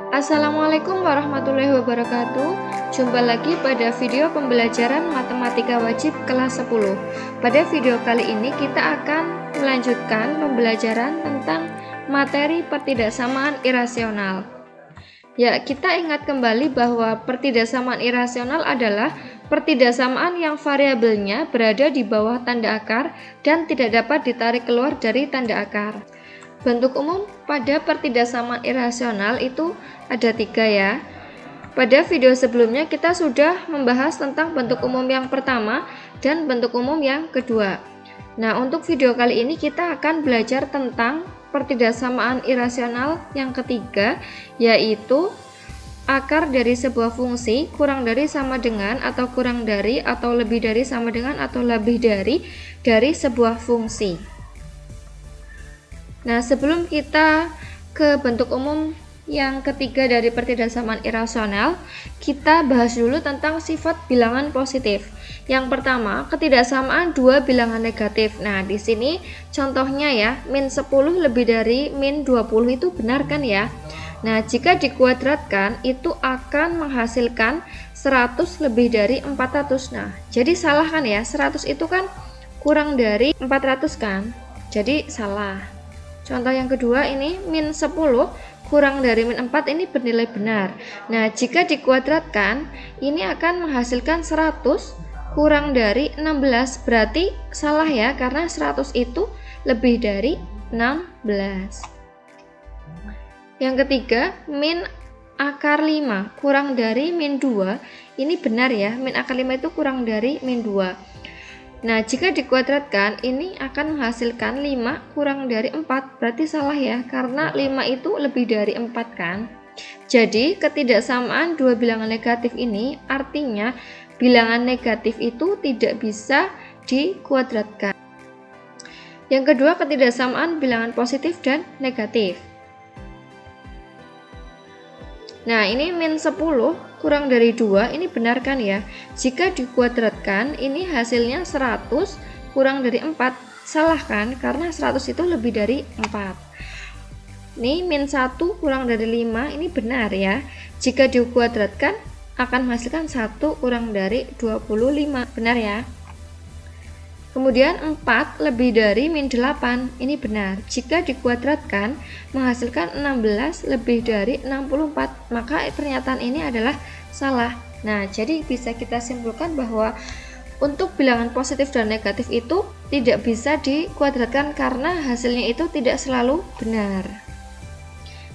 Assalamualaikum warahmatullahi wabarakatuh. Jumpa lagi pada video pembelajaran matematika wajib kelas 10. Pada video kali ini kita akan melanjutkan pembelajaran tentang materi pertidaksamaan irasional. Ya, kita ingat kembali bahwa pertidaksamaan irasional adalah pertidaksamaan yang variabelnya berada di bawah tanda akar dan tidak dapat ditarik keluar dari tanda akar. Bentuk umum pada pertidaksamaan irasional itu ada 3 ya. Pada video sebelumnya kita sudah membahas tentang bentuk umum yang pertama dan bentuk umum yang kedua. Nah, untuk video kali ini kita akan belajar tentang pertidaksamaan irasional yang ketiga, yaitu akar dari sebuah fungsi kurang dari sama dengan atau kurang dari atau lebih dari sama dengan atau lebih dari sebuah fungsi. Nah, sebelum kita ke bentuk umum yang ketiga dari pertidaksamaan irasional, kita bahas dulu tentang sifat bilangan positif. Yang pertama, ketidaksamaan dua bilangan negatif. Nah, di sini contohnya ya, min 10 lebih dari min 20 itu benar kan ya? Nah, jika dikuadratkan itu akan menghasilkan 100 lebih dari 400. Nah, jadi salah kan ya? 100 itu kan kurang dari 400 kan? Jadi salah. Contoh yang kedua ini min 10 kurang dari min 4 ini bernilai benar. Nah, jika dikuadratkan ini akan menghasilkan 100 kurang dari 16, berarti salah ya, karena 100 itu lebih dari 16. Yang ketiga, min akar 5 kurang dari min 2 ini benar ya, min akar 5 itu kurang dari min 2. Nah, jika dikuadratkan ini akan menghasilkan 5 kurang dari 4, berarti salah ya, karena 5 itu lebih dari 4 kan. Jadi ketidaksamaan dua bilangan negatif ini artinya bilangan negatif itu tidak bisa dikuadratkan. Yang kedua, ketidaksamaan bilangan positif dan negatif. Nah, ini min 10 kurang dari 2 ini benar kan ya? Jika dikuadratkan ini hasilnya 100 kurang dari 4. Salah kan? Karena 100 itu lebih dari 4. Ini min 1 kurang dari 5 ini benar ya. Jika dikuadratkan akan menghasilkan 1 kurang dari 25. Benar ya? Kemudian 4 lebih dari min 8, ini benar. Jika dikuadratkan menghasilkan 16 lebih dari 64, maka pernyataan ini adalah salah. Nah, jadi bisa kita simpulkan bahwa untuk bilangan positif dan negatif itu tidak bisa dikuadratkan karena hasilnya itu tidak selalu benar.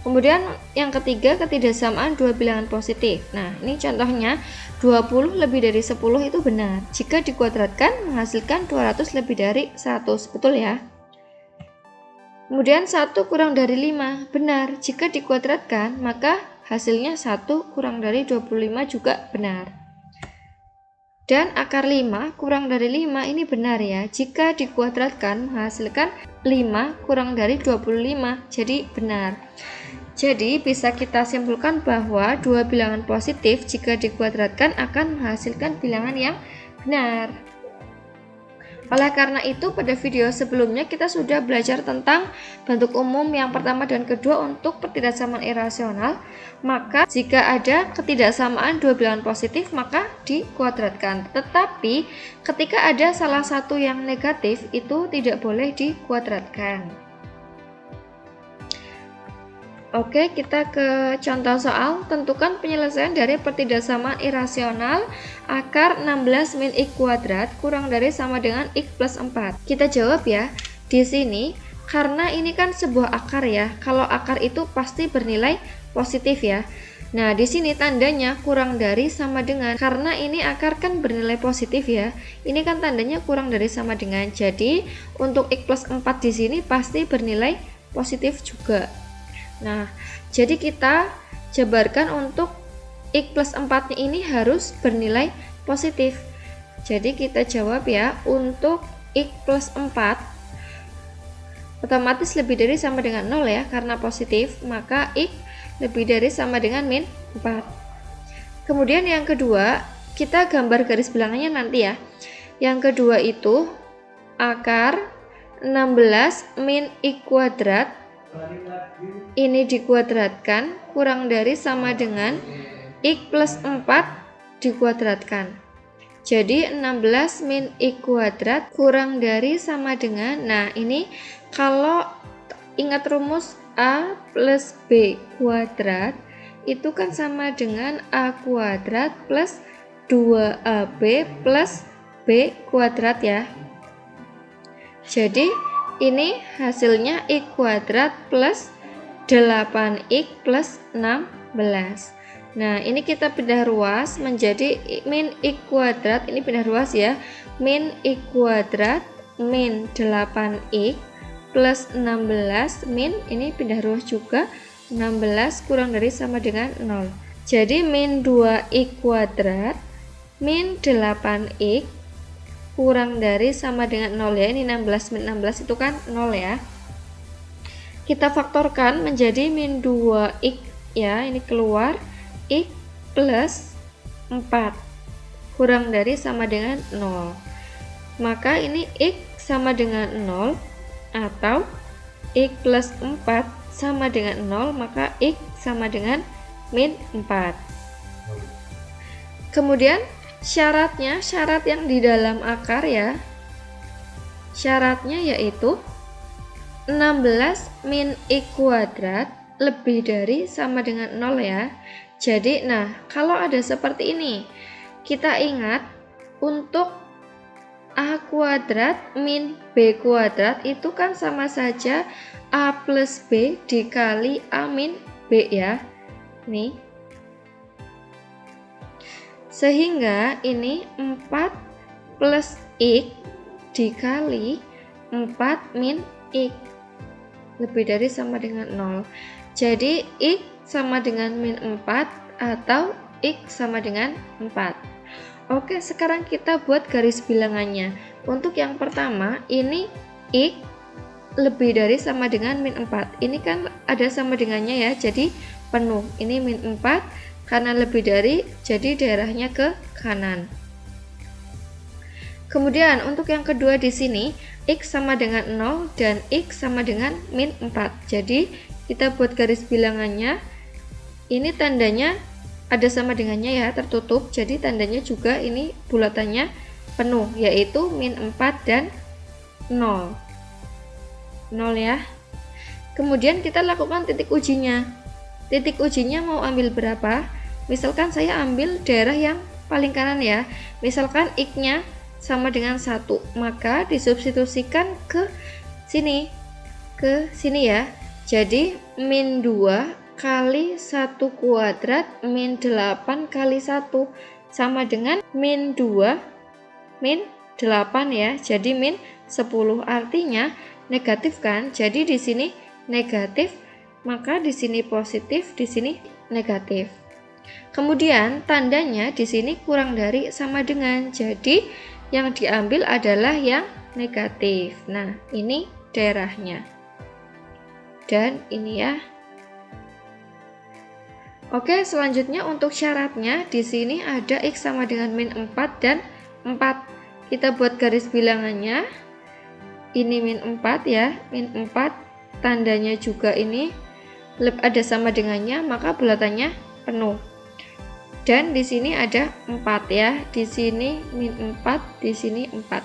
Kemudian yang ketiga, ketidaksamaan dua bilangan positif. Nah, ini contohnya 20 lebih dari 10 itu benar. Jika dikuadratkan menghasilkan 200 lebih dari 100. Betul ya? Kemudian 1 kurang dari 5. Benar. Jika dikuadratkan maka hasilnya 1 kurang dari 25 juga benar. Dan akar 5 kurang dari 5 ini benar ya. Jika dikuadratkan menghasilkan 5 kurang dari 25. Jadi benar. Jadi bisa kita simpulkan bahwa dua bilangan positif jika dikuadratkan akan menghasilkan bilangan yang benar. Oleh karena itu pada video sebelumnya kita sudah belajar tentang bentuk umum yang pertama dan kedua untuk pertidaksamaan irasional. Maka jika ada ketidaksamaan dua bilangan positif maka dikuadratkan. Tetapi ketika ada salah satu yang negatif itu tidak boleh dikuadratkan. Oke, kita ke contoh soal. Tentukan penyelesaian dari pertidaksamaan irasional akar 16 min x kuadrat kurang dari sama dengan x plus 4. Kita jawab ya. Di sini karena ini kan sebuah akar ya. Kalau akar itu pasti bernilai positif ya. Nah, di sini tandanya kurang dari sama dengan, karena ini akar kan bernilai positif ya. Ini kan tandanya kurang dari sama dengan. Jadi, untuk x plus 4 di sini pasti bernilai positif juga. Nah, jadi kita jabarkan untuk x plus 4 ini harus bernilai positif. Jadi kita jawab ya, untuk x plus 4 otomatis lebih dari sama dengan 0 ya, karena positif, maka x lebih dari sama dengan min 4. Kemudian yang kedua, kita gambar garis bilangannya nanti ya. Yang kedua itu akar 16 min x kuadrat Ini dikuadratkan kurang dari sama dengan X plus 4 dikuadratkan. Jadi 16 min X kuadrat kurang dari sama dengan, nah ini kalau ingat rumus A plus B kuadrat itu kan sama dengan A kuadrat plus 2AB plus B kuadrat ya. Jadi ini hasilnya X kuadrat plus 8X plus 16. Nah ini kita pindah ruas menjadi min X kuadrat, ini pindah ruas ya, min X kuadrat min 8X plus 16 min, ini pindah ruas juga, 16 kurang dari sama dengan 0. Jadi min 2X kuadrat min 8X kurang dari sama dengan 0 ya, ini 16 min 16 itu kan 0 ya. Kita faktorkan menjadi min 2X ya, ini keluar X plus 4 kurang dari sama dengan 0. Maka ini X sama dengan 0 atau X plus 4 sama dengan 0, maka X sama dengan min 4. Kemudian syaratnya, syarat yang di dalam akar ya, syaratnya yaitu 16 min X kuadrat lebih dari sama dengan 0 ya. Jadi nah kalau ada seperti ini, kita ingat untuk A kuadrat min B kuadrat itu kan sama saja A plus B dikali A min B ya. Nih. Sehingga ini 4 plus X dikali 4 min X lebih dari sama dengan 0. Jadi X sama dengan min 4 atau X sama dengan 4. Oke, sekarang kita buat garis bilangannya. Untuk yang pertama, ini X lebih dari sama dengan min 4. Ini kan ada sama dengannya ya, jadi penuh. Ini min 4, karena lebih dari, jadi daerahnya ke kanan. Kemudian untuk yang kedua di sini, X sama dengan 0 dan X sama dengan min 4. Jadi kita buat garis bilangannya. Ini tandanya ada sama dengannya ya, tertutup, jadi tandanya juga ini bulatannya penuh, yaitu min 4 dan 0 ya. Kemudian kita lakukan titik ujinya. Titik ujinya mau ambil berapa? Misalkan saya ambil daerah yang paling kanan ya, misalkan X nya sama dengan 1, maka disubstitusikan ke sini ya. Jadi min 2 kali 1 kuadrat min 8 kali 1 sama dengan min 2 min 8 ya. Jadi min 10, artinya negatif kan? Jadi di sini negatif, maka di sini positif, di sini negatif. Kemudian tandanya di sini kurang dari sama dengan. Jadi yang diambil adalah yang negatif. Nah, ini daerahnya. Dan ini ya. Oke, selanjutnya untuk syaratnya di sini ada X sama dengan min 4 dan 4. Kita buat garis bilangannya. Ini min 4 ya, min 4 tandanya juga ini ada sama dengannya, maka bulatannya penuh. Dan di sini ada 4 ya, di sini min 4, di sini 4.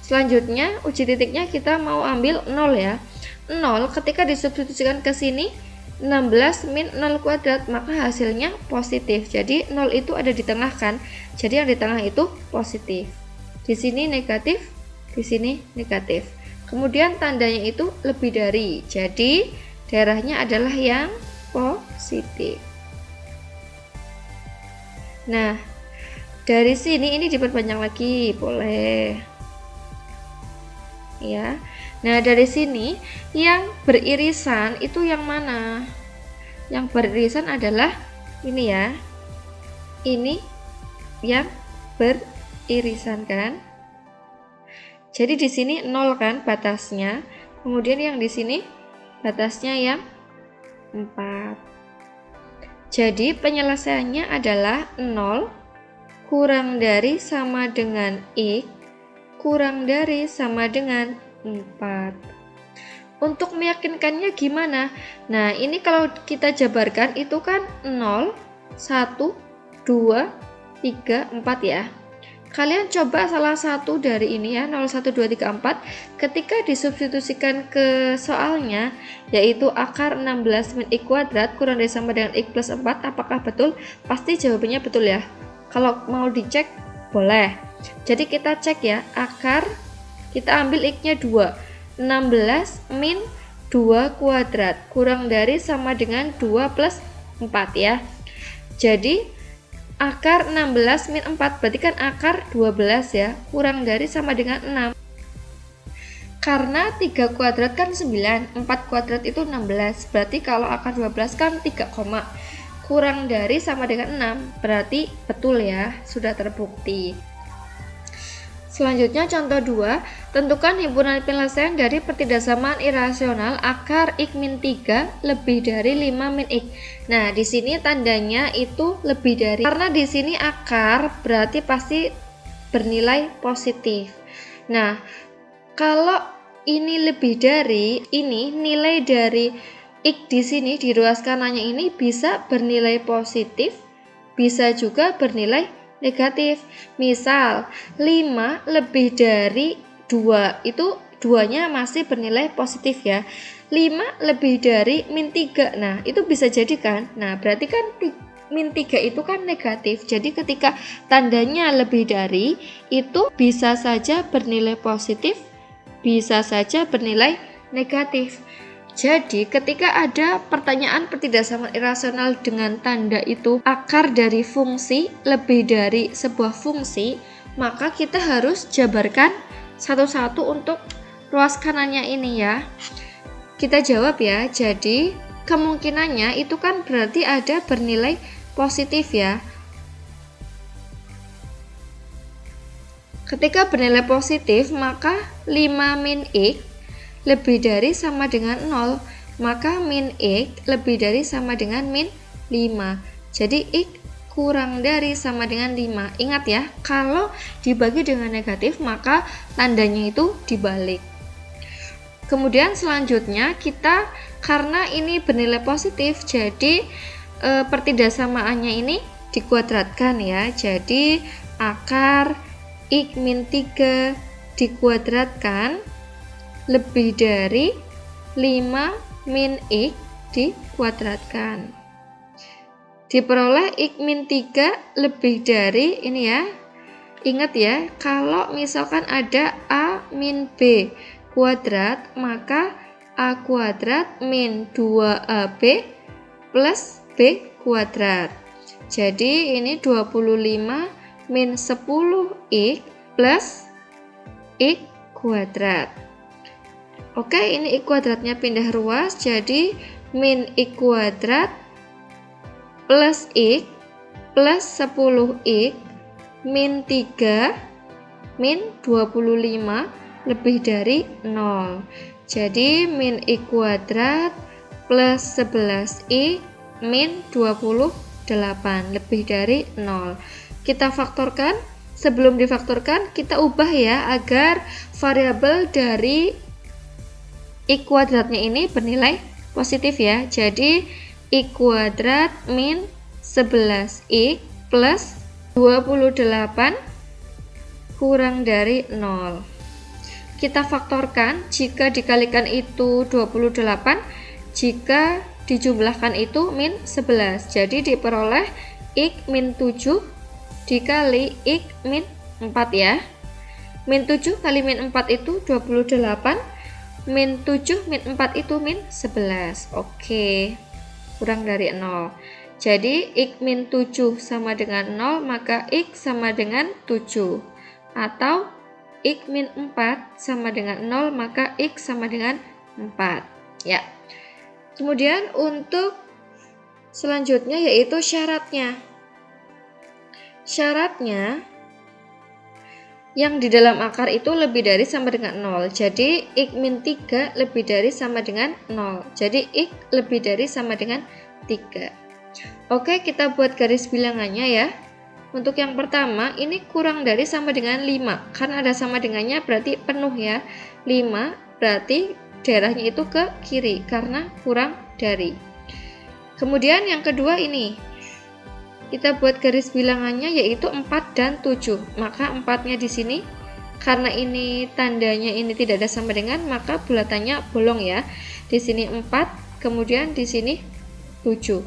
Selanjutnya uji titiknya kita mau ambil 0 ya. 0 ketika disubstitusikan ke sini 16 min 0 kuadrat, maka hasilnya positif. Jadi 0 itu ada di tengah kan, jadi yang di tengah itu positif. Di sini negatif, di sini negatif. Kemudian tandanya itu lebih dari, jadi daerahnya adalah yang positif. Nah, dari sini ini diperpanjang lagi, boleh ya. Nah, dari sini yang beririsan itu yang mana? Yang beririsan adalah ini ya. Ini yang beririsan kan? Jadi di sini 0 kan batasnya. Kemudian yang di sini batasnya yang 4. Jadi penyelesaiannya adalah 0 kurang dari sama dengan X kurang dari sama dengan 4. Untuk meyakinkannya gimana? Nah, ini kalau kita jabarkan itu kan 0, 1, 2, 3, 4 ya. Kalian coba salah satu dari ini ya, 0, 1, 2, 3, 4. Ketika disubstitusikan ke soalnya, yaitu akar 16 min X kuadrat kurang dari sama dengan X plus 4, apakah betul? Pasti jawabannya betul ya. Kalau mau dicek, boleh. Jadi kita cek ya, akar, kita ambil X-nya 2. 16 min 2 kuadrat kurang dari sama dengan 2 plus 4 ya. Jadi akar 16 min 4 berarti kan akar 12 ya, kurang dari sama dengan 6. Karena 3 kuadrat kan 9, 4 kuadrat itu 16. Berarti kalau akar 12 kan 3, kurang dari sama dengan 6. Berarti betul ya, sudah terbukti. Selanjutnya contoh 2, tentukan himpunan penyelesaian dari pertidaksamaan irasional akar X min 3 lebih dari 5 min X. Nah, di sini tandanya itu lebih dari, karena di sini akar berarti pasti bernilai positif. Nah, kalau ini lebih dari, ini nilai dari X di sini di ruas kanannya ini bisa bernilai positif, bisa juga bernilai negatif. Misal 5 lebih dari 2, itu 2-nya masih bernilai positif ya. 5 lebih dari min 3, nah itu bisa jadi kan. Nah berarti kan min 3 itu kan negatif. Jadi ketika tandanya lebih dari, itu bisa saja bernilai positif, bisa saja bernilai negatif. Jadi ketika ada pertanyaan pertidaksamaan irasional dengan tanda itu akar dari fungsi lebih dari sebuah fungsi, maka kita harus jabarkan satu-satu untuk ruas kanannya ini ya. Kita jawab ya, jadi kemungkinannya itu kan berarti ada bernilai positif ya. Ketika bernilai positif, maka 5 min X lebih dari sama dengan 0, maka min X lebih dari sama dengan min 5. Jadi X kurang dari sama dengan 5. Ingat ya, kalau dibagi dengan negatif maka tandanya itu dibalik. Kemudian selanjutnya kita, karena ini bernilai positif, jadi pertidaksamaannya ini dikuadratkan ya. Jadi akar X min 3 dikuadratkan lebih dari 5 min X dikuadratkan. Diperoleh X min 3 lebih dari, ini ya, ingat ya, kalau misalkan ada A min B kuadrat, maka A kuadrat min 2AB plus B kuadrat. Jadi ini 25 min 10X plus X kuadrat. Oke, ini X kuadratnya pindah ruas, jadi min X kuadrat plus X plus 10X min 3 min 25 lebih dari 0. Jadi min X kuadrat plus 11X min 28 lebih dari 0. Kita faktorkan, sebelum difaktorkan kita ubah ya agar variabel dari X kuadratnya ini bernilai positif ya. Jadi X kuadrat min 11X plus 28 kurang dari 0. Kita faktorkan, jika dikalikan itu 28, jika dijumlahkan itu min 11. Jadi diperoleh X min 7 dikali X min 4 ya. Min 7 kali min 4 itu 28. Min 7 min 4 itu min 11. Oke, kurang dari 0. Jadi X min 7 sama dengan 0, maka X sama dengan 7. Atau X min 4 sama dengan 0, maka X sama dengan 4 ya. Kemudian untuk selanjutnya yaitu syaratnya. Syaratnya yang di dalam akar itu lebih dari sama dengan 0. Jadi X min 3 lebih dari sama dengan 0. Jadi X lebih dari sama dengan 3. Oke, kita buat garis bilangannya ya. Untuk yang pertama, ini kurang dari sama dengan 5. Karena ada sama dengannya berarti penuh ya. 5 berarti daerahnya itu ke kiri karena kurang dari. Kemudian yang kedua ini, kita buat garis bilangannya yaitu 4 dan 7. Maka 4-nya di sini, karena ini tandanya ini tidak ada sama dengan, maka bulatannya bolong ya. Di sini 4, kemudian di sini 7.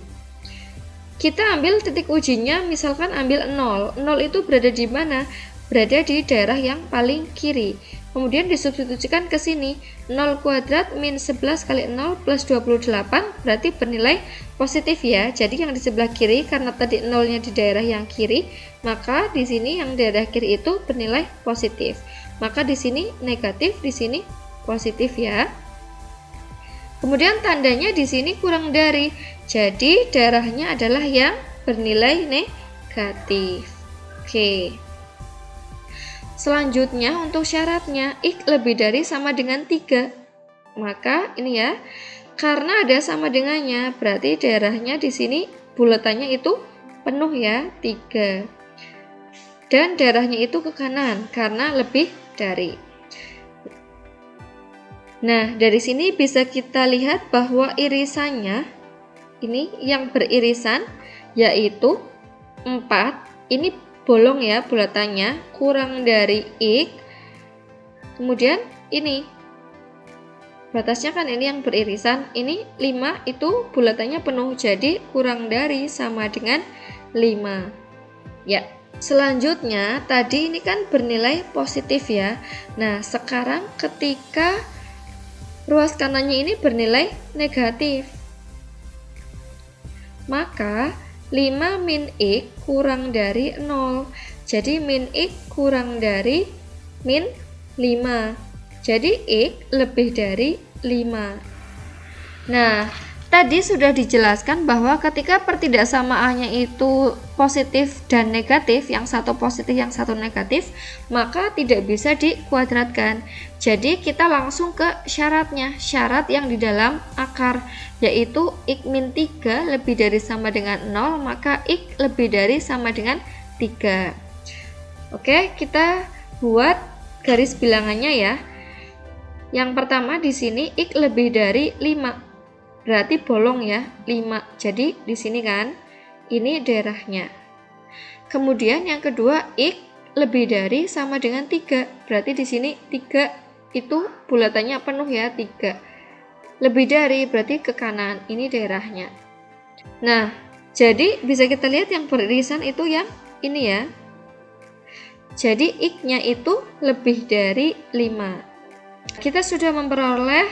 Kita ambil titik ujinya, misalkan ambil 0. 0 itu berada di mana? Berada di daerah yang paling kiri. Kemudian disubstitusikan ke sini, 0 kuadrat min 11 kali 0 plus 28 berarti bernilai positif ya. Jadi yang di sebelah kiri, karena tadi 0-nya di daerah yang kiri, maka di sini yang daerah kiri itu bernilai positif. Maka di sini negatif, di sini positif ya. Kemudian tandanya di sini kurang dari. Jadi daerahnya adalah yang bernilai negatif. Oke. Selanjutnya untuk syaratnya, X lebih dari sama dengan 3. Maka ini ya, karena ada sama dengannya, berarti daerahnya di sini bulatannya itu penuh ya, 3. Dan daerahnya itu ke kanan, karena lebih dari. Nah, dari sini bisa kita lihat bahwa irisannya, ini yang beririsan, yaitu 4, ini bolong ya bulatannya, kurang dari X. Kemudian ini batasnya kan ini yang beririsan, ini 5 itu bulatannya penuh, jadi kurang dari sama dengan 5 ya. Selanjutnya tadi ini kan bernilai positif ya. Nah sekarang ketika ruas kanannya ini bernilai negatif, maka 5 min X kurang dari 0. Jadi min X kurang dari min 5. Jadi X lebih dari 5. Nah, tadi sudah dijelaskan bahwa ketika pertidaksamaannya itu positif dan negatif, yang satu positif, yang satu negatif, maka tidak bisa dikuadratkan. Jadi kita langsung ke syaratnya, syarat yang di dalam akar, yaitu X min 3 lebih dari sama dengan 0, maka X lebih dari sama dengan 3. Oke, kita buat garis bilangannya ya. Yang pertama di sini X lebih dari 5. Berarti bolong ya, 5. Jadi di sini kan ini daerahnya. Kemudian yang kedua X lebih dari sama dengan 3. Berarti di sini 3 itu bulatannya penuh ya, 3. Lebih dari berarti ke kanan, ini daerahnya. Nah, jadi bisa kita lihat yang beririsan itu yang ini ya. Jadi X-nya itu lebih dari 5. Kita sudah memperoleh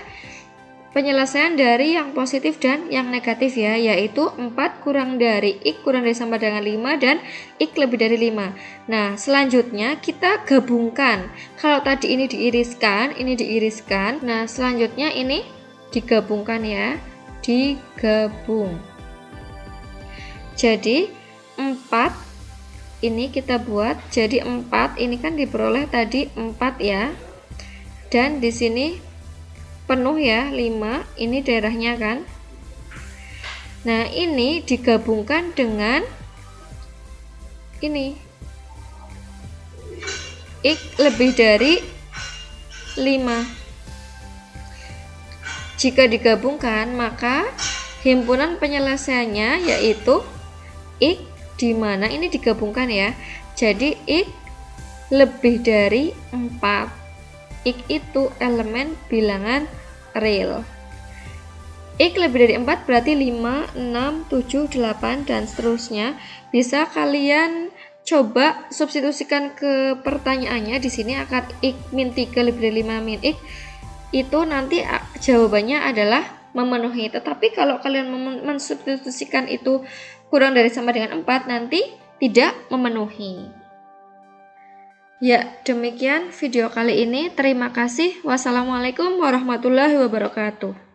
penyelesaian dari yang positif dan yang negatif ya, yaitu 4 kurang dari X kurang dari sama dengan 5 dan X lebih dari 5. Nah, selanjutnya kita gabungkan. Kalau tadi ini diiriskan, ini diiriskan. Nah, selanjutnya ini digabungkan ya, digabung. Jadi 4 ini kita buat jadi 4, ini kan diperoleh tadi 4 ya. Dan di sini penuh ya, 5, ini daerahnya kan. Nah, ini digabungkan dengan ini X lebih dari 5. Jika digabungkan, maka himpunan penyelesaiannya yaitu X di mana ini digabungkan ya. Jadi X lebih dari 4. X itu elemen bilangan real. X lebih dari 4 berarti 5, 6, 7, 8 dan seterusnya. Bisa kalian coba substitusikan ke pertanyaannya. Di sini akar X min 3 lebih dari 5 min X itu nanti jawabannya adalah memenuhi. Tetapi kalau kalian mensubstitusikan itu kurang dari sama dengan 4, nanti tidak memenuhi. Ya, demikian video kali ini. Terima kasih. Wassalamualaikum warahmatullahi wabarakatuh.